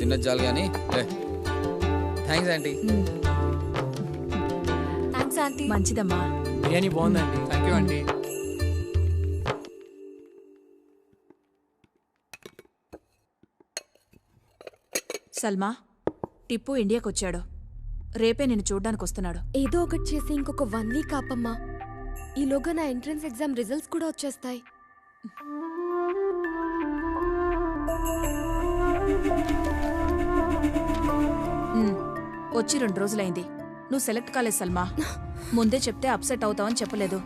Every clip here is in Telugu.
తిన్నది చాలు కానీ థ్యాంక్స్ ఆంటీ. Thanks aunty. మంచిదమ్మా. బిర్యానీ బాగుందండి. Thank you aunty. Salma, Tipu ఇండియాకి వచ్చాడు. రేపే నేను చూడ్డానికి వస్తున్నాడు. ఏదో ఒకటి చేసి ఇంకొక 1 వీక్ ఆపమ్మా. ఈలోగా నా ఎంట్రన్స్ ఎగ్జామ్ రిజల్ట్స్ కూడా వచ్చేస్తాయి. వచ్చి 2 రోజులైంది. నువ్వు సెలెక్ట్ కాలేదు సల్మా. ముందే చెప్తే అప్సెట్ అవుతావని చెప్పలేదు.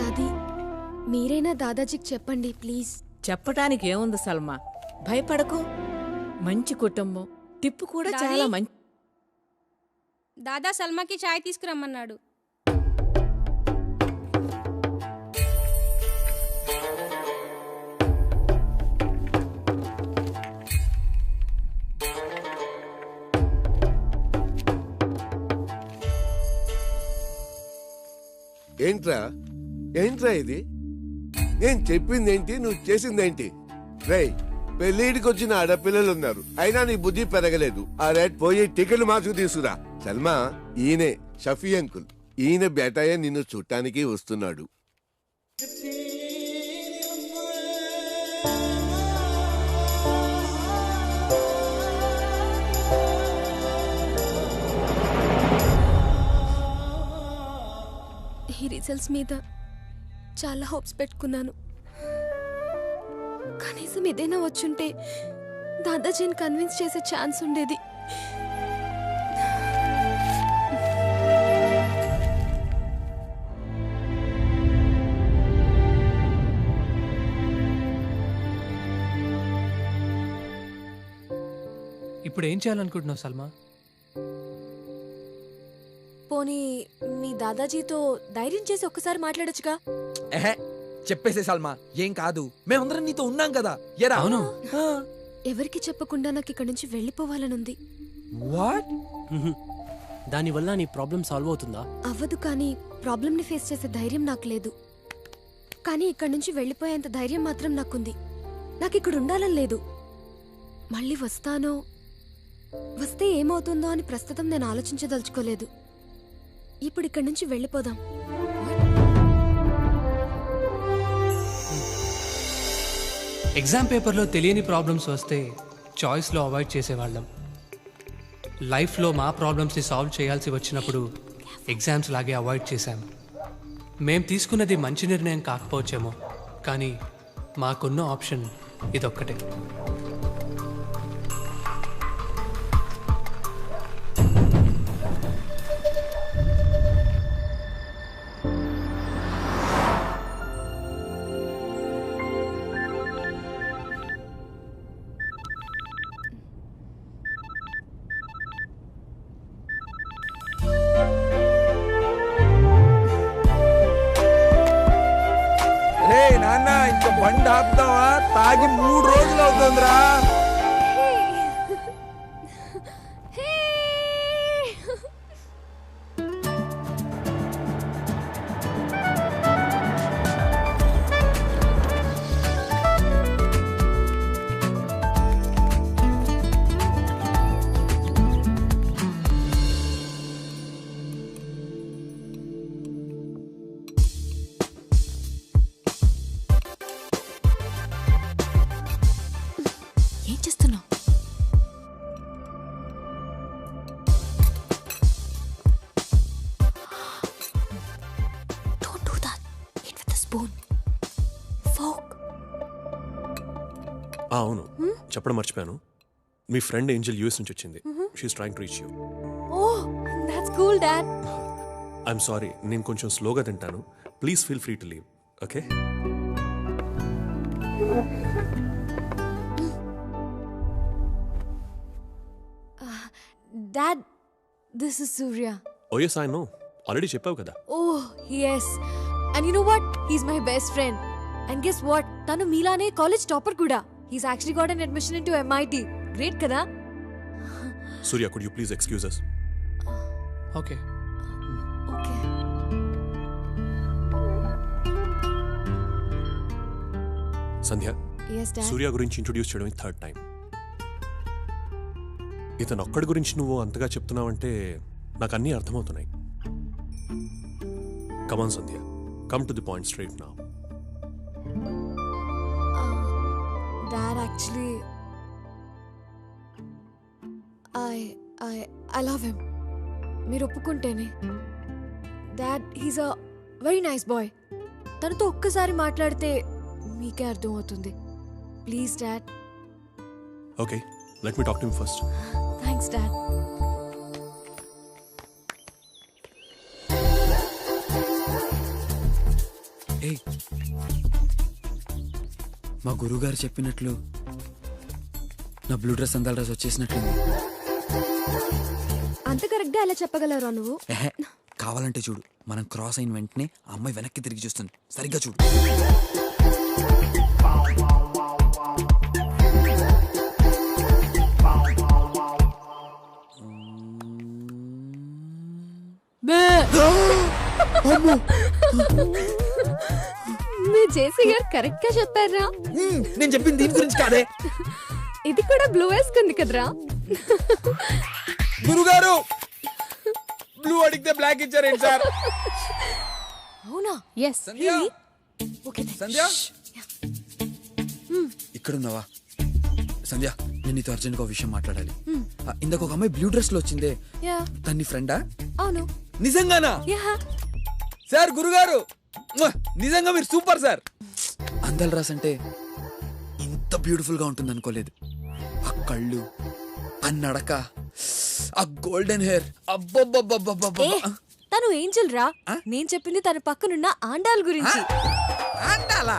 దాదీ, మీరైనా దాదాజీకి చెప్పండి ప్లీజ్. చెప్పటానికి ఏముంది సల్మా, భయపడకు. మంచి కుటుంబం. టిప్పు కూడా చాలా మంచి. దాదా సల్మాకి చాయ్ తీసుకురమ్మన్నాడు. ఏంట్రా ఇది? నేను చెప్పిందేంటి, నువ్వు చేసిందేంటి? రేయ్, పెళ్ళిడికి వచ్చిన ఆడపిల్లలు ఉన్నారు, అయినా నీ బుద్ధి పెరగలేదు. ఆ రేట్ పోయి టికెట్ మార్చుకు తీసుకురా. సల్మా, ఈయనే షఫీ అంకుల్. ఈయన బేటయ్య నిన్ను చూడటానికి వస్తున్నాడు. ఈ రిజల్ట్స్ మీద చాలా హోప్స్ పెట్టుకున్నాను. కనీసం ఇదైనా వచ్చుంటే దాదాజీని కన్విన్స్ చేసే ఛాన్స్ ఉండేది. ఇప్పుడు ఏం చేయాలనుకుంటున్నావు సల్మా? పోనీ మీ దాదాజీతో ధైర్యం చేసి ఒక్కసారి మాట్లాడొచ్చుగా. చెప్పేసే సల్మా, ఏం కాదు, మేమందరం నీతో ఉన్నాం కదా. ఎరా? అవును. ఎవరికి చెప్పకుండా నాకు ఇక్కడి నుంచి వెళ్ళిపోవాలనుంది. వాట్? దానివల్ల నీ ప్రాబ్లం సాల్వ్ అవుతుందా? అవ్వదు, కానీ ప్రాబ్లంని ఫేస్ చేసే ధైర్యం నాకు లేదు. కానీ ఇక్కడి నుంచి వెళ్ళిపోయేంత ధైర్యం మాత్రం నాకుంది. నాకు ఇక్కడ ఉండాలని లేదు. మళ్ళీ వస్తానో, వస్తే ఏమవుతుందో అని ప్రస్తుతం నేను ఆలోచించదలుచుకోలేదు. ఇప్పుడు ఇక్కడి నుంచి వెళ్ళిపోదాం. ఎగ్జామ్ పేపర్లో తెలియని ప్రాబ్లమ్స్ వస్తే చాయిస్లో అవాయిడ్ చేసేవాళ్ళం. లైఫ్లో మా ప్రాబ్లమ్స్ని సాల్వ్ చేయాల్సి వచ్చినప్పుడు ఎగ్జామ్స్ లాగే అవాయిడ్ చేశాం. మేం తీసుకున్నది మంచి నిర్ణయం కాకపోవచ్చేమో, కానీ మాకున్న ఆప్షన్ ఇదొక్కటే. నాన్న, ఇంకా బండి ఆపుతావా? తాగి 3 రోజులు అవుతుందిరా. అవును, చెప్పడం మర్చిపోయాను. మీ ఫ్రెండ్ ఏంజెల్ యూఎస్ నుంచి వచ్చింది. She is trying to reach you. Oh, that's cool dad. I'm sorry, నేను కొంచెం స్లోగా తింటాను. Please feel free to leave. Okay? Dad, this is Surya. Oh yes, I know. Already చెప్పావు కదా. Oh yes, and you know what, he's my best friend. And guess what, tanu meelane college topper kuda. He's actually got an admission into MIT. Great కదా. Surya, could you please excuse us? Okay. Okay. Sandhya, yes dad. Surya గురించి ఇంట్రొడ్యూస్ చేయడం థర్డ్ టైం. ఇతను ఒక్కడి గురించి నువ్వు అంతగా చెప్తున్నావంటే నాకు అన్నీ అర్థమవుతున్నాయి. Come on Sandhya, come to the point straight now. Dad, actually, I love him. మీరు ఒప్పుకుంటేనే. Dad, he's a very nice boy. తనతో ఒక్కసారి మాట్లాడితే మీకే అర్థం అవుతుంది. Please dad. Okay, let me talk to him first. Thanks dad. ఏయ్, మా గురువుగారు చెప్పినట్లు నా బ్లూ డ్రెస్ అందాల డ్రెస్ వచ్చేసినట్లుంది. అంత కరెక్ట్గా ఎలా చెప్పగలరా నువ్వు? ఎహె, కావాలంటే చూడు. మనం క్రాస్ అయిన వెంటనే ఆ అమ్మాయి వెనక్కి తిరిగి చూస్తుంది. సరిగ్గా చూడు. మీ జేసీ గారు కరెక్ట్ గా చెప్పారా? నేను చెప్పింది దీని గురించి కాదే. ఇది కూడా బ్లూ వేసుకుంది కదరా. గురుగారు, బ్లూ అడిగితే బ్లాక్ ఇచ్చారేంటి సార్? అవునా? ఎస్. సంధ్య, ఓకే సంధ్య, ఇక్కడ ఉన్నావా? సంధ్య, నేను నీతో అర్జెంట్ గా విషయం మాట్లాడాలి. ఇందాక ఒక అమ్మాయి బ్లూ డ్రెస్ లో వచ్చిందే, యా. తన్ని ఫ్రెండా? అవును. నిజంగానా? యా. సార్, గురుగారు, నిజంగా మీరు సూపర్ సార్. అందాల రాస్ అంటే ఇంత బ్యూటిఫుల్ గా ఉంటుంది అనుకోలేదు. ఆ కళ్ళు, ఆ నడక, ఆ గోల్డెన్ హెయిర్, అబ్బబ్బబ్బబ్బబ్బబ్బ. తను ఏంజల్ రా. నేను చెప్పింది తన పక్కనున్న ఆండాల్ గురించి. అండాలా?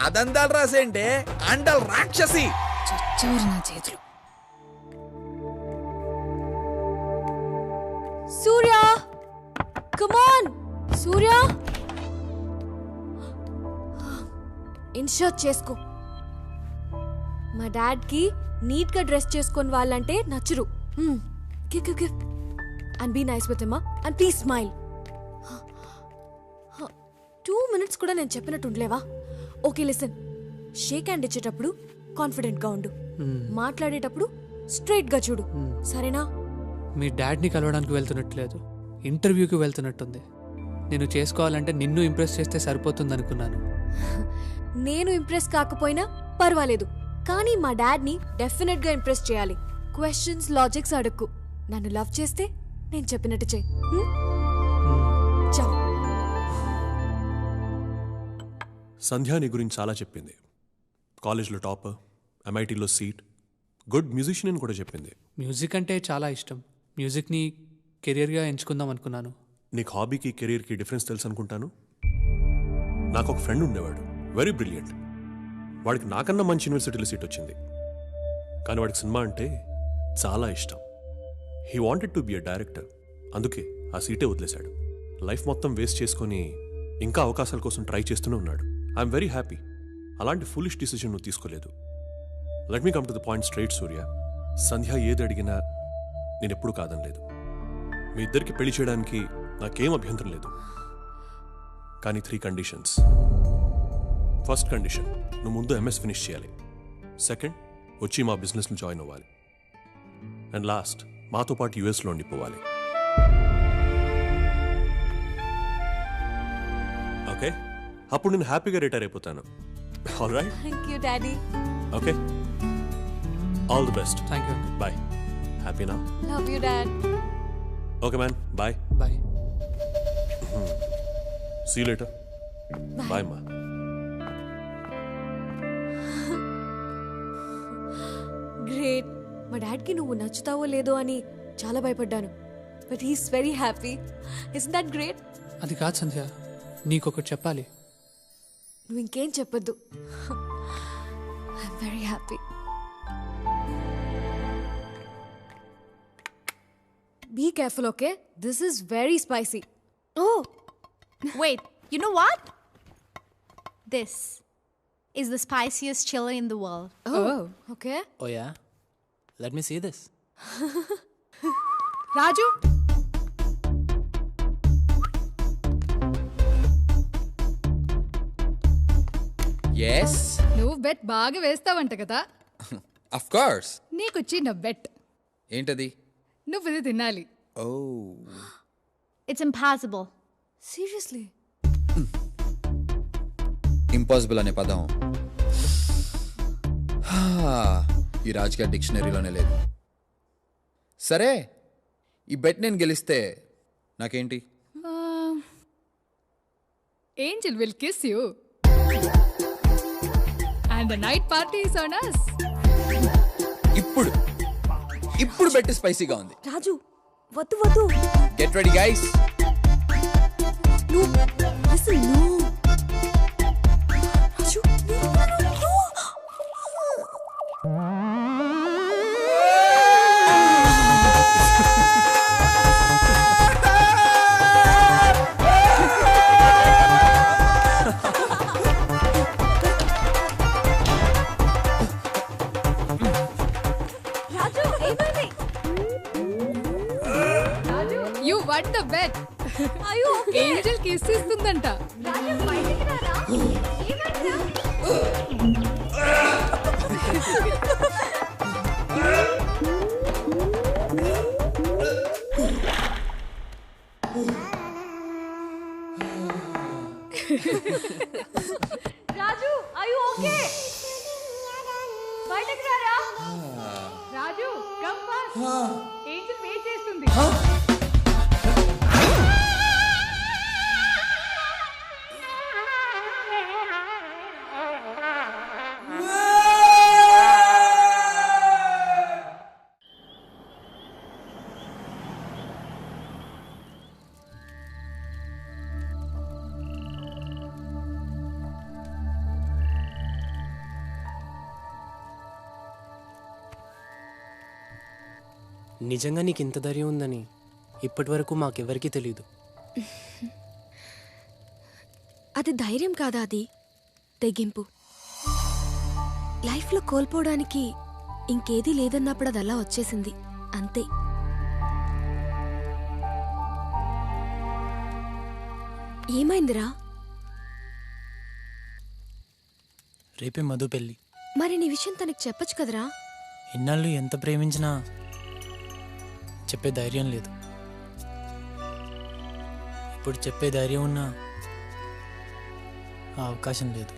అదందాల రాసేంటే అండాల్ రాక్షసి. చచ్చారు నా చేతులు. సూర్య, కమాన్ సూర్య, ఇన్షర్ట్ చేసుకో. మా డాడ్ కి నీట్ గా డ్రెస్ చేసుకొని వాళ్ళంటే నచ్చరు. Give and be nice with him and please smile. 2 minutes కూడా నేను చెప్పినట్టు ఉండలేవా? ఓకే లిసన్, షేక్ హ్యాండ్ ఇచ్చేటప్పుడు కాన్ఫిడెంట్ గా ఉండు. మాట్లాడేటప్పుడు స్ట్రైట్ గా చూడు, సరేనా? మీ డాడ్ని కలవడానికి వెళ్తున్నట్లేదు, ఇంటర్వ్యూకి వెళ్తున్నట్టుంది. నేను చేసుకోవాలంటే నిన్ను ఇంప్రెస్ చేస్తే సరిపోతుంది అనుకున్నాను. నేను ఇంప్రెస్ కాకపోయినా పర్వాలేదు, కానీ మా డాడ్ని డెఫినెట్ గా ఇంప్రెస్ చేయాలి. క్వశ్చన్స్, లాజిక్స్ అడుక్కు. నన్ను లవ్ చేస్తే నేను చెప్పినట్టు చెయ్యి. చాలు. సంధ్య నీ గురించి చాలా చెప్పింది. కాలేజ్లో టాపర్, MITలో సీట్, గుడ్ మ్యూజిషియన్ అని కూడా చెప్పింది. మ్యూజిక్ అంటే చాలా ఇష్టం. మ్యూజిక్ని కెరియర్గా ఎంచుకుందాం అనుకున్నాను. నీకు హాబీకి కెరీర్కి డిఫరెన్స్ తెలుసు అనుకుంటాను. నాకు ఒక ఫ్రెండ్ ఉండేవాడు, వెరీ బ్రిలియంట్. వాడికి నాకన్నా మంచి యూనివర్సిటీలో సీట్ వచ్చింది, కానీ వాడికి సినిమా అంటే చాలా ఇష్టం. He wanted to be a director. అందుకే ఆ సీటే వదిలేశాడు. లైఫ్ మొత్తం వేస్ట్ చేసుకొని ఇంకా అవకాశాల కోసం ట్రై చేస్తూనే ఉన్నాడు. I'm very happy. అలాంటి ఫులిష్ డిసిజన్ నువ్వు తీసుకోలేదు. Let me come to the point straight Surya. Sandhya ఏది అడిగినా నేను ఎప్పుడు కాదనలేదు. మీ ఇద్దరికి పెళ్లి చేయడానికి నాకేం అభ్యంతరం లేదు, కానీ 3 కండిషన్స్. ఫస్ట్ కండిషన్, నువ్వు ముందు MS ఫినిష్ చేయాలి. సెకండ్, వచ్చి మా బిజినెస్లో జాయిన్ అవ్వాలి. అండ్ లాస్ట్, మాతో పాటు US ఉండిపోవాలి. ఓకే, అప్పుడు నేను హ్యాపీగా రిటైర్ అయిపోతాను. All right? Thank you daddy. Okay, all the best. Thank you. Bye. హ్యాపీనా? Love you dad. Okay man, bye. Bye. See you later. Bye మా. గ్రేట్. మా డాడ్కి నువ్వు నచ్చుతావో లేదో అని చాలా భయపడ్డాను, but he's very happy. Is that great? అది కాదు సంధ్య, నీకొకటి చెప్పాలి. నువ్వు ఇంకేం చెప్పొద్దు. I'm very happy. Be careful, okay? This is very spicy. Oh, wait, you know what? This. is the spiciest chili in the world. Okay oh yeah let me see this. Raju yes నువ్వు బెట్ బాగా వేస్తావంట కదా. Of course. నీకు చిన్న బెట్. ఏంటది? నువ్వు ఇది తినాలి. ఓ It's impossible. సీరియస్లీ ఇంపాసిబుల్ అనే పదం ఈ రాజకీయ డిక్షనరీలోనే లేదు. సరే, ఈ బెట్ నేను గెలిస్తే నాకేంటి? Angel will kiss you and the night party is on us. ఇప్పుడు బెట్ స్పైసీగా ఉంది. రాజు వద్దు వద్దు. Get ready guys. అసలు రాజు యు వన్ ద బెట్. అయ్యో ఏంజెల్ కిస్ ఇస్తుందంట. రాజు బయటికి రారా. రాజు are you okay? బయటికి రారా. రాజు కమ్ ఫాస్ట్. ఏంజెల్ వెయిట్ చేస్తుంది. నిజంగా నీకు ఇంత ధైర్యం ఉందని ఇప్పటి వరకు మాకెవరికీ తెలియదు. అది ధైర్యం కాదా, అది తెగింపు. లైఫ్లో కోల్పోవడానికి ఇంకేదీ లేదన్నప్పుడు అది అలా వచ్చేసింది అంతే. ఏమైందిరా? రేపే మధు పెళ్ళి. మరి నీ విషయం తనకి చెప్పొచ్చు కదరా. ఇన్నాళ్ళు ఎంత ప్రేమించినా చెప్పే ధైర్యం లేదు. ఇప్పుడు చెప్పే ధైర్యం ఉన్నా ఆ అవకాశం లేదు.